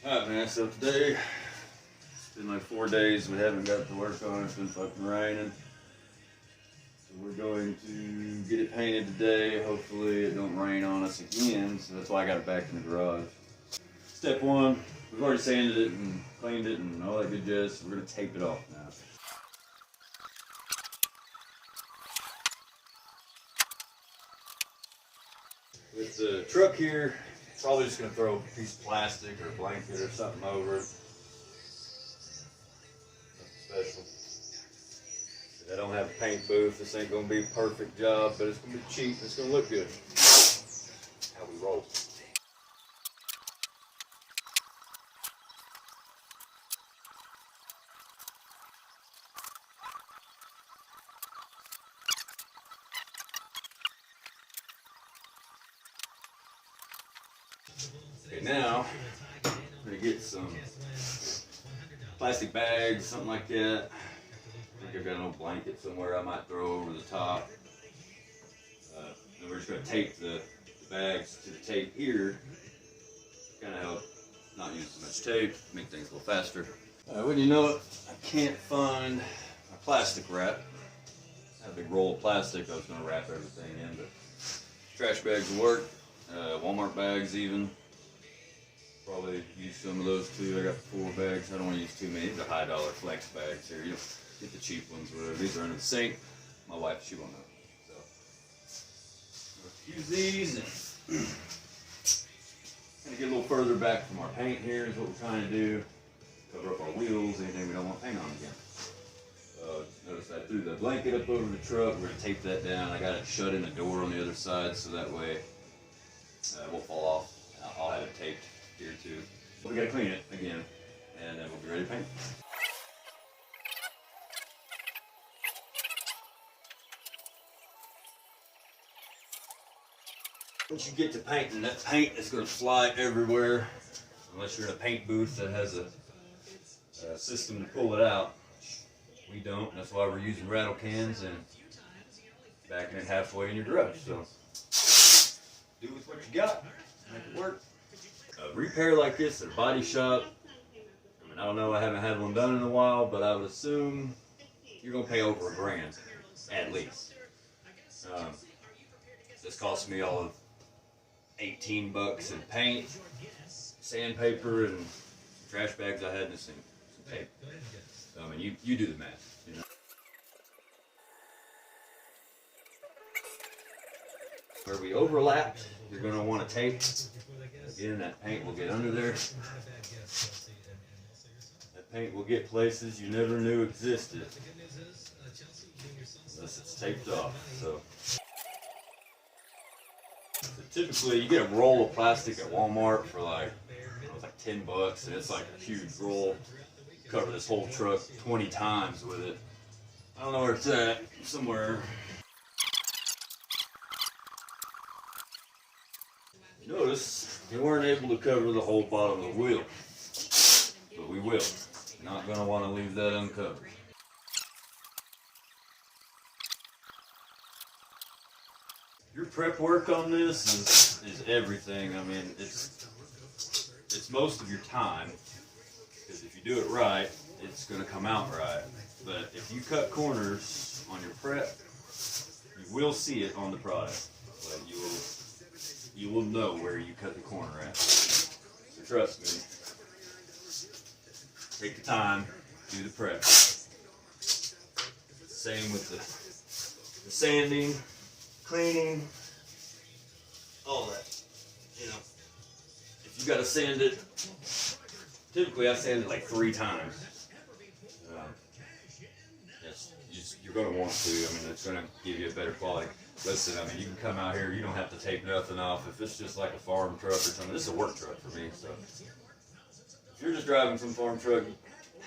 Alright man, so today, it's been like 4 days we haven't got to work on it, it's been fucking raining. So we're going to get it painted today, hopefully it don't rain on us again, so that's why I got it back in the garage. Step one, we've already sanded it and cleaned it and all that good jazz, so we're going to tape it off now. With the truck here, probably just going to throw a piece of plastic or a blanket or something over it. Nothing special. I don't have a paint booth. This ain't going to be a perfect job, but it's going to be cheap and it's going to look good. How we roll. Okay, now I'm going to get some plastic bags, something like that. I think I've got an old blanket somewhere I might throw over the top. And we're just going to tape the bags to the tape here. Kind of help not use so much tape, make things a little faster. When you know it, I can't find my plastic wrap. I have a big roll of plastic I was going to wrap everything in, but trash bags will work. Walmart bags even. Probably use some of those too. I got 4 bags. I don't want to use too many. These are high dollar flex bags here. You don't get the cheap ones, whatever. These are under the sink. My wife, she won't know. So use these and kind of get a little further back from our paint here is what we're trying to do. Cover up our wheels, anything we don't want paint on again. Notice I threw the blanket up over the truck. We're going to tape that down. I got it shut in the door on the other side so that way it won't fall off. I'll have it taped here too. But we got to clean it again and then we'll be ready to paint. Once you get to painting, that paint is going to fly everywhere unless you're in a paint booth that has a system to pull it out. We don't, and that's why we're using rattle cans and backing it halfway in your garage. So do with what you got, make it work. A repair like this at a body shop, I mean, I don't know, I haven't had one done in a while, but I would assume you're going to pay over $1,000 at least. This cost me all of $18 in paint, sandpaper, and trash bags I had and some tape. I mean, you do the math, you know. Where we overlapped, you're going to want to tape. Again, that paint will get under there. That paint will get places you never knew existed. Unless it's taped off. So typically, you get a roll of plastic at Walmart for like, it's like $10, and it's like a huge roll. You cover this whole truck 20 times with it. I don't know where it's at. Somewhere. Notice we weren't able to cover the whole bottom of the wheel, but we will. Not going to want to leave that uncovered. Your prep work on this is everything. I mean, it's most of your time, because if you do it right, it's going to come out right. But if you cut corners on your prep, you will see it on the product. But you will know where you cut the corner at. So trust me. Take the time, do the prep. Same with the sanding, cleaning, all that. You know, if you got to sand it, typically I sand it like 3 times. You're going to want to. I mean, it's going to give you a better quality. Listen, I mean, you can come out here, you don't have to tape nothing off. If it's just like a farm truck or something, this is a work truck for me, so. If you're just driving some farm truck,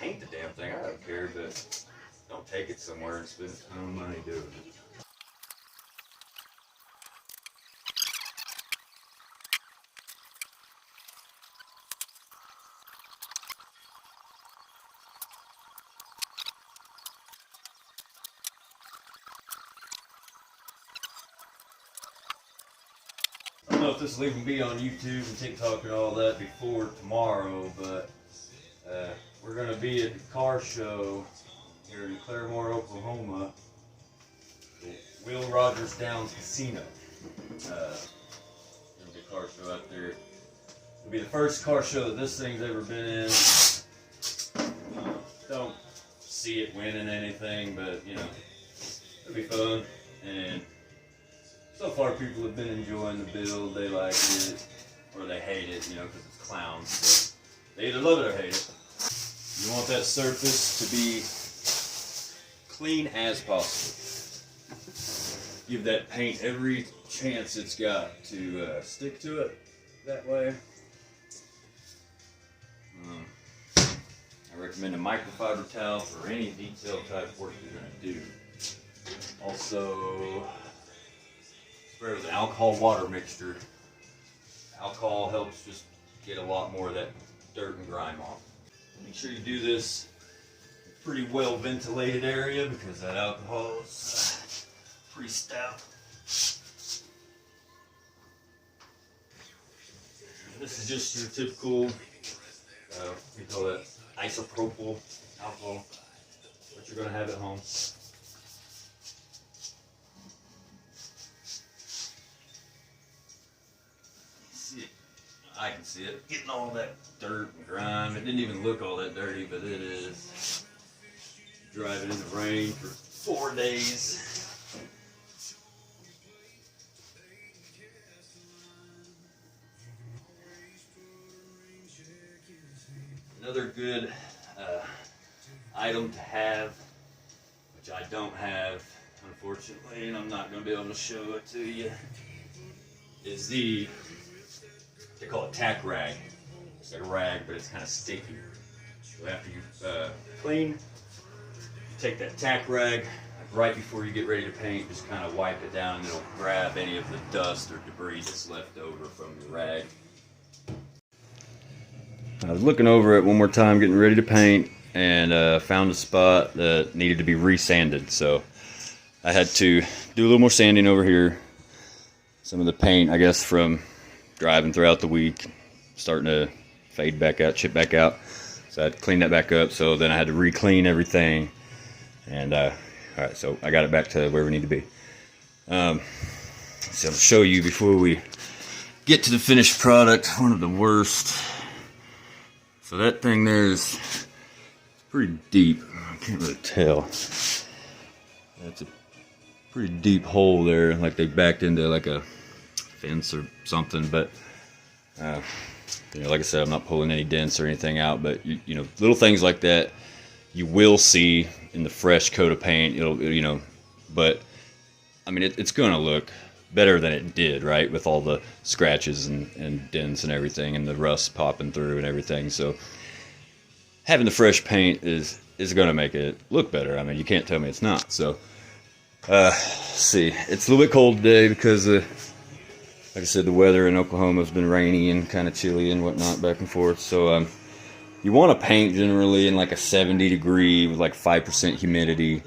paint the damn thing, I don't care, but don't take it somewhere and spend a ton of money doing it. I don't know if this will even be on YouTube and TikTok and all that before tomorrow, but we're going to be at the car show here in Claremore, Oklahoma, Will Rogers Downs Casino. There's going to be a car show out there. It'll be the first car show that this thing's ever been in. Don't see it winning anything, but you know, it'll be fun. And so far people have been enjoying the build. They like it, or they hate it, you know, because it's clowns. So they either love it or hate it. You want that surface to be clean as possible. Give that paint every chance it's got to stick to it that way. I recommend a microfiber towel for any detail type work you're going to do. Also, spray with an alcohol water mixture. Alcohol helps just get a lot more of that dirt and grime off. Make sure you do this in a pretty well ventilated area because that alcohol is pretty stout. This is just your typical, we call that isopropyl alcohol, what you're going to have at home. See it? I can see it. Getting all that dirt and grime. It didn't even look all that dirty, but it is. Driving in the rain for 4 days. Another good item to have, which I don't have, unfortunately, and I'm not going to be able to show it to you, is they call it tack rag. It's like a rag, but it's kind of sticky. So after you clean, you take that tack rag, like right before you get ready to paint, just kind of wipe it down and it'll grab any of the dust or debris that's left over from the rag. I was looking over it one more time, getting ready to paint, and found a spot that needed to be resanded. So I had to do a little more sanding over here. Some of the paint, I guess, from driving throughout the week, starting to fade back out, chip back out. So I had to clean that back up. So then I had to re-clean everything. And all right, so I got it back to where we need to be. So I'll show you before we get to the finished product. One of the worst. So that thing there is pretty deep. I can't really tell. That's a pretty deep hole there, like they backed into like a fence or something. But you know, like I said, I'm not pulling any dents or anything out. But you know, little things like that you will see in the fresh coat of paint. It'll, you know, but I mean, it's gonna look better than it did, right? With all the scratches and dents and everything, and the rust popping through and everything. So having the fresh paint is going to make it look better. I mean, you can't tell me it's not. So see, it's a little bit cold today because like I said, the weather in Oklahoma has been rainy and kind of chilly and whatnot, back and forth. So you want to paint generally in like a 70 degree with like 5% humidity.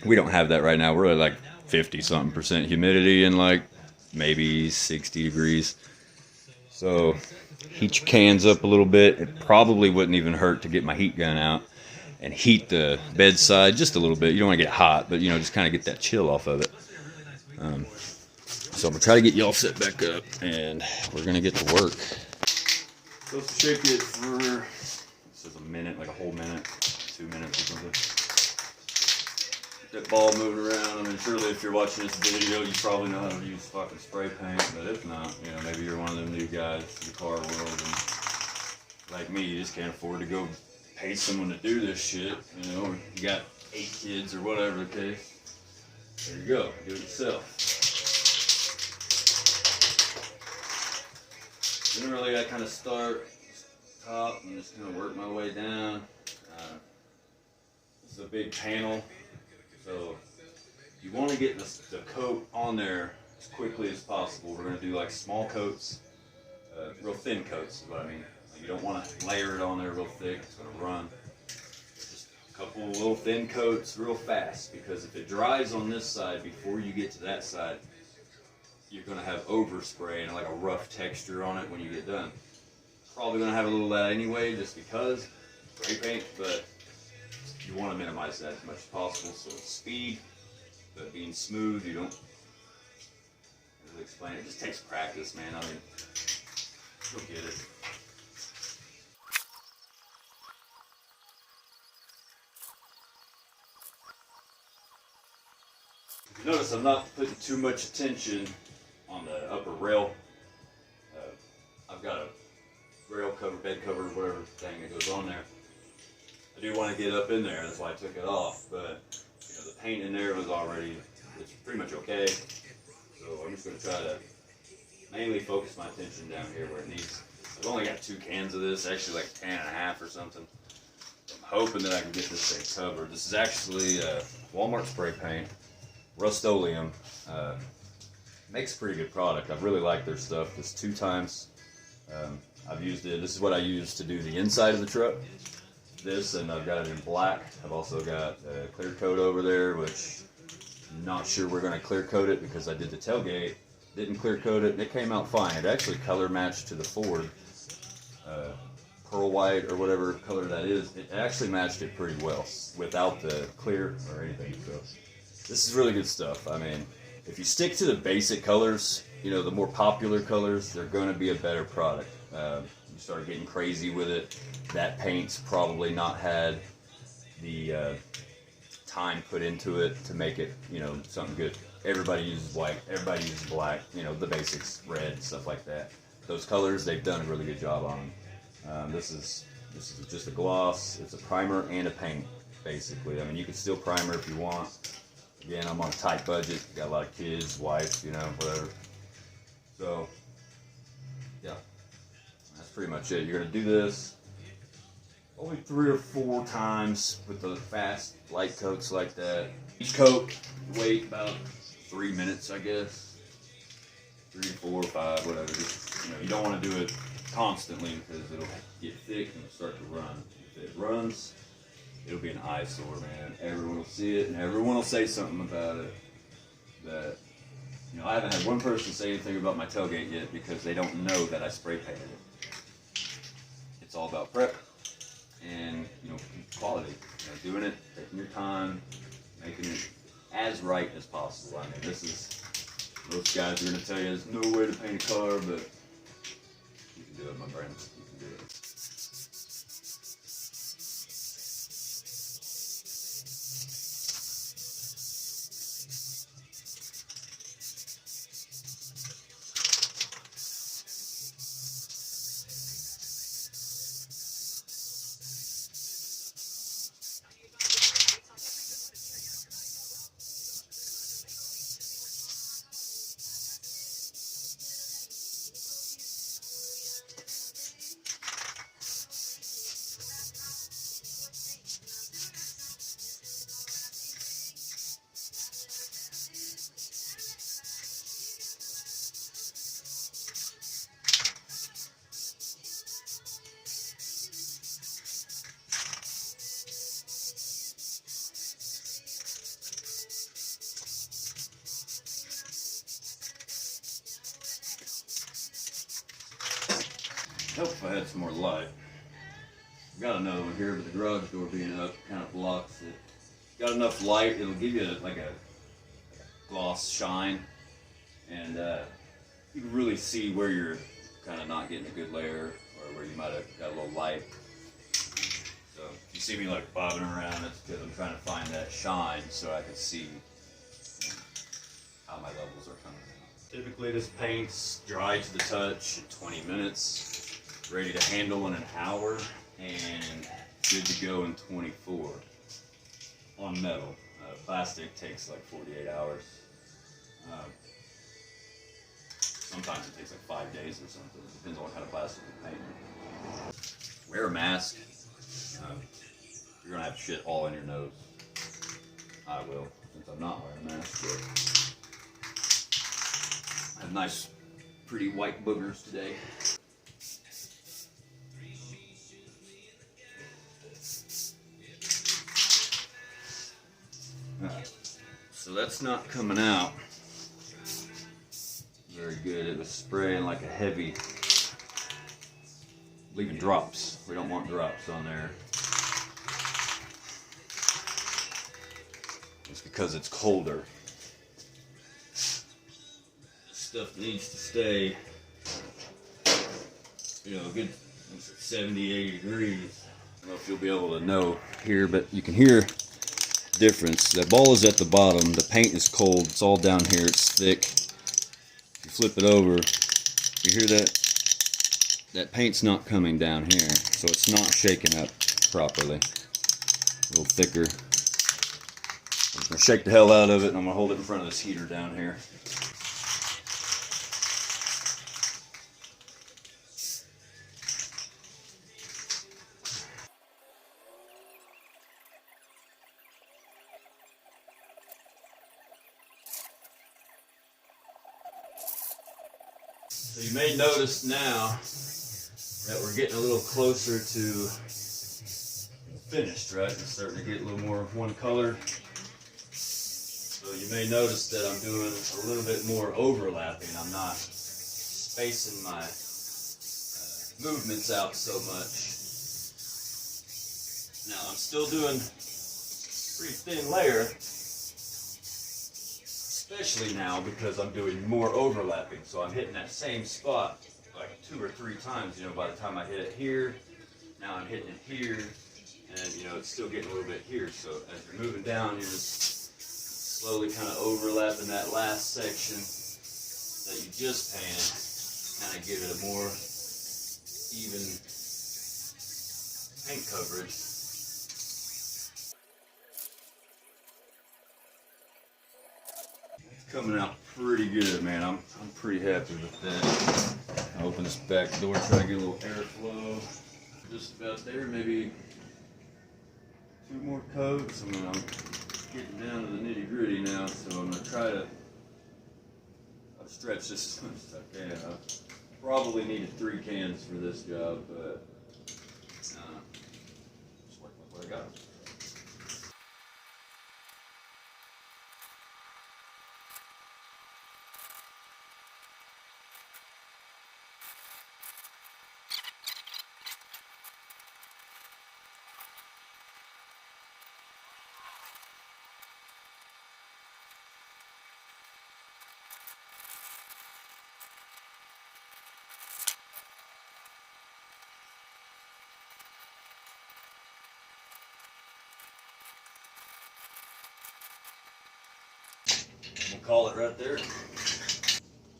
We don't have that right now. We're at like 50-something% humidity and like maybe 60 degrees. So heat your cans up a little bit. It probably wouldn't even hurt to get my heat gun out and heat the bedside just a little bit. You don't want to get hot, but you know, just kind of get that chill off of it. So I'm gonna try to get you all set back up, and we're gonna get to work. Supposed to shake it for, this is a minute, like a whole minute, 2 minutes or something. Get that ball moving around. I mean, surely if you're watching this video, you probably know how to use fucking spray paint, but if not, you know, maybe you're one of them new guys in the car world, and like me, you just can't afford to go pay someone to do this shit, you know, or you got 8 kids or whatever the case. There you go, do it yourself. Generally, I kind of start top and just kind of work my way down. This is a big panel. So you want to get the coat on there as quickly as possible. We're going to do like small coats, real thin coats is what I mean. Like, you don't want to layer it on there real thick, it's going to run. Just a couple little thin coats real fast, because if it dries on this side before you get to that side, you're going to have overspray and like a rough texture on it when you get done. Probably going to have a little of that anyway, just because spray paint, but you want to minimize that as much as possible. So speed, but being smooth, you don't really explain it. It just takes practice, man. I mean, you'll get it. Notice I'm not putting too much attention on the upper rail. I've got a rail cover, bed cover, whatever thing that goes on there. I do want to get up in there, that's why I took it off, but you know, the paint in there was already, it's pretty much okay. So I'm just going to try to mainly focus my attention down here where it needs. I've only got 2 cans of this, actually like 10.5 or something. I'm hoping that I can get this thing covered. This is actually Walmart spray paint. Rust-Oleum. Makes a pretty good product. I really like their stuff. This 2 times I've used it. This is what I use to do the inside of the truck. This, and I've got it in black. I've also got a clear coat over there, which I'm not sure we're going to clear coat it because I did the tailgate. Didn't clear coat it, and it came out fine. It actually color matched to the Ford pearl white or whatever color that is. It actually matched it pretty well without the clear or anything. So this is really good stuff. I mean, if you stick to the basic colors, you know, the more popular colors, they're going to be a better product. You start getting crazy with it, that paint's probably not had the time put into it to make it, you know, something good. Everybody uses white, everybody uses black, you know, the basics, red, stuff like that. Those colors, they've done a really good job on them. This is just a gloss. It's a primer and a paint, basically. I mean, you can still primer if you want. Again, I'm on a tight budget. Got a lot of kids, wife, you know, whatever. So, yeah, that's pretty much it. You're gonna do this only 3 or 4 times with the fast light coats like that. Each coat, wait about 3 minutes, I guess. 3, 4, 5, whatever. Just, you know, you don't want to do it constantly because it'll get thick and it'll start to run. If it runs, it'll be an eyesore, man. Everyone will see it and everyone will say something about it. That, you know, I haven't had one person say anything about my tailgate yet because they don't know that I spray painted it. It's all about prep and, you know, quality. You know, doing it, taking your time, making it as right as possible. I mean, this is, most guys are going to tell you there's no way to paint a car, but you can do it, my friend. You can do it. Help if I had some more light. Got another one here, but the garage door being up kind of blocks it. Got enough light, it'll give you like a gloss shine, and you can really see where you're kind of not getting a good layer, or where you might have got a little light. So if you see me like bobbing around, it's because I'm trying to find that shine so I can see how my levels are coming out. Typically this paint's dry to the touch in 20 minutes. Ready to handle in an hour, and good to go in 24 on metal. Plastic takes like 48 hours. Sometimes it takes like 5 days or something. It depends on what kind of plastic you're painting. Wear a mask. You're gonna have shit all in your nose. I will, since I'm not wearing a mask. But I have nice, pretty white boogers today. So that's not coming out. very good. It was spraying like a heavy, leaving drops. We don't want drops on there. It's because it's colder. Stuff needs to stay, you know, a good 70, 80 degrees. I don't know if you'll be able to know here, but you can hear the difference. That ball is at the bottom. The paint is cold. It's all down here. It's thick. If you flip it over, you hear that? That paint's not coming down here, so it's not shaking up properly. A little thicker. I'm going to shake the hell out of it, and I'm going to hold it in front of this heater down here. So you may notice now that we're getting a little closer to finished, right? It's starting to get a little more one color. So you may notice that I'm doing a little bit more overlapping. I'm not spacing my movements out so much. Now I'm still doing pretty thin layer, especially now because I'm doing more overlapping. So I'm hitting that same spot like 2 or 3 times, you know, by the time I hit it here, now I'm hitting it here, and you know, it's still getting a little bit here. So as you're moving down, you're just slowly kind of overlapping that last section that you just painted, kind of give it a more even paint coverage. Coming out pretty good, man. I'm pretty happy with that. I open this back door, try to get a little airflow. Just about there, maybe 2 more coats. I mean, I'm getting down to the nitty gritty now, so I'm gonna try to stretch this as much as I can. I probably needed 3 cans for this job, but just working with what I got. We'll call it right there.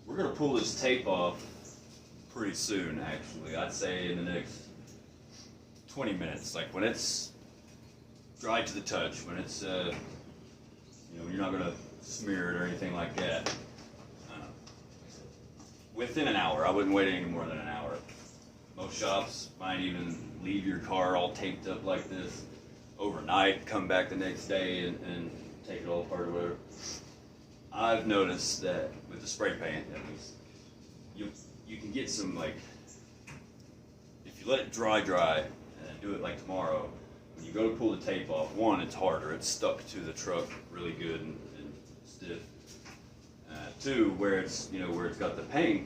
We're gonna pull this tape off pretty soon, actually. I'd say in the next 20 minutes. Like when it's dry to the touch, when it's, you know, you're not gonna smear it or anything like that. Within an hour. I wouldn't wait any more than an hour. Most shops might even leave your car all taped up like this overnight, come back the next day and take it all apart or whatever. I've noticed that with the spray paint, at least, you can get some, like, if you let it dry and do it like tomorrow, when you go to pull the tape off, 1, it's harder, it's stuck to the truck really good and stiff. 2, where it's, you know, where it's got the paint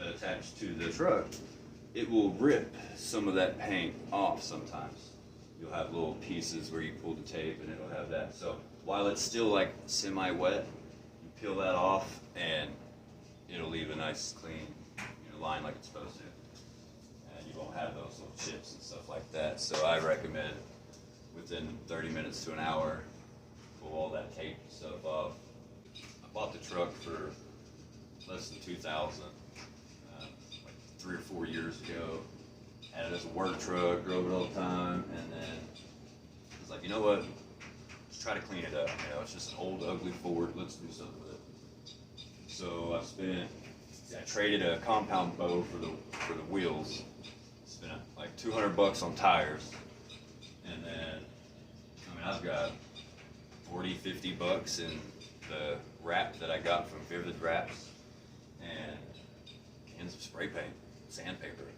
attached to the truck, it will rip some of that paint off sometimes. You'll have little pieces where you pull the tape and it'll have that. So while it's still like semi-wet, peel that off and it'll leave a nice clean, you know, line like it's supposed to, and you won't have those little chips and stuff like that. So I recommend within 30 minutes to an hour, pull all that tape and stuff off. I bought the truck for less than $2,000 like 3 or 4 years ago. Had it as a work truck, drove it all the time, and then I was like, you know what, let's try to clean it up. You know, it's just an old ugly Ford, let's do something with it. So I traded a compound bow for the wheels. Spent like $200 on tires, and then I mean I've got $40-50 in the wrap that I got from Vivid Wraps, and cans of spray paint, sandpaper. I mean,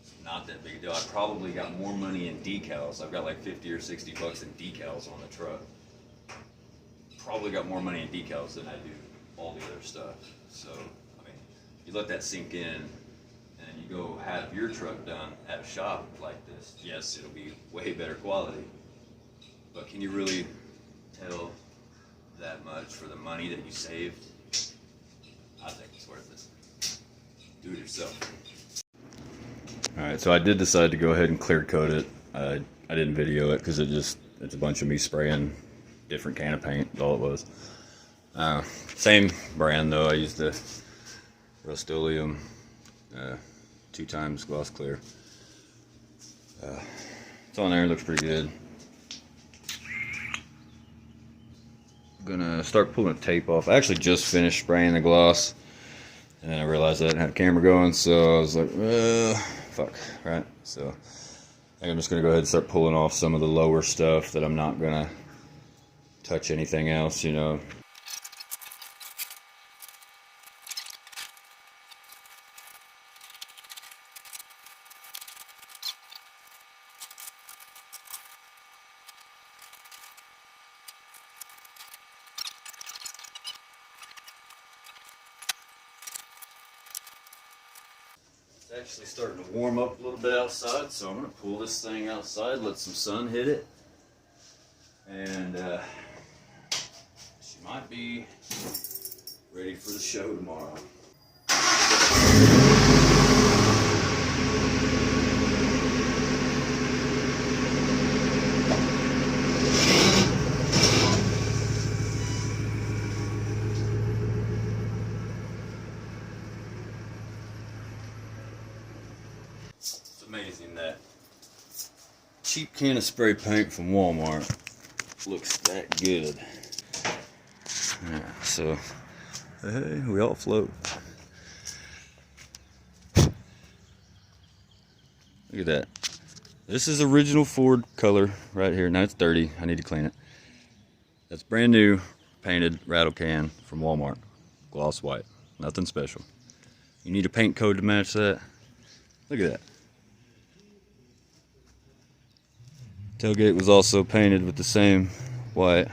it's not that big a deal. I probably got more money in decals. I've got like $50 or $60 in decals on the truck. Probably got more money in decals than I do all the other stuff. So, I mean, you let that sink in, and you go have your truck done at a shop like this. Yes, it'll be way better quality, but can you really tell that much for the money that you saved? I think it's worth it. Do it yourself. Alright, so I did decide to go ahead and clear coat it. I didn't video it because it's a bunch of me spraying different can of paint, is all it was. Same brand though, I used the Rust-Oleum 2x gloss clear. It's on there, it looks pretty good. I'm gonna start pulling the tape off. I actually just finished spraying the gloss, and then I realized I didn't have a camera going, so I was like, fuck, right? So I think I'm just gonna go ahead and start pulling off some of the lower stuff that I'm not gonna touch anything else, you know. It's actually starting to warm up a little bit outside, so I'm going to pull this thing outside, let some sun hit it, and she might be ready for the show tomorrow. Amazing that cheap can of spray paint from Walmart looks that good. Yeah, so hey, we all float. Look at that. This is original Ford color right here. Now it's dirty, I need to clean it. That's brand new painted rattle can from Walmart, gloss white, nothing special. You need a paint code to match that. Look at that. Tailgate was also painted with the same white.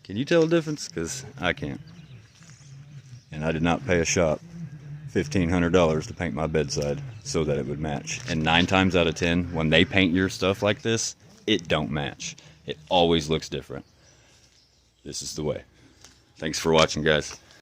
Can you tell the difference? Because I can't. And I did not pay a shop $1,500 to paint my bedside so that it would match. And 9 times out of 10, when they paint your stuff like this, it don't match. It always looks different. This is the way. Thanks for watching, guys.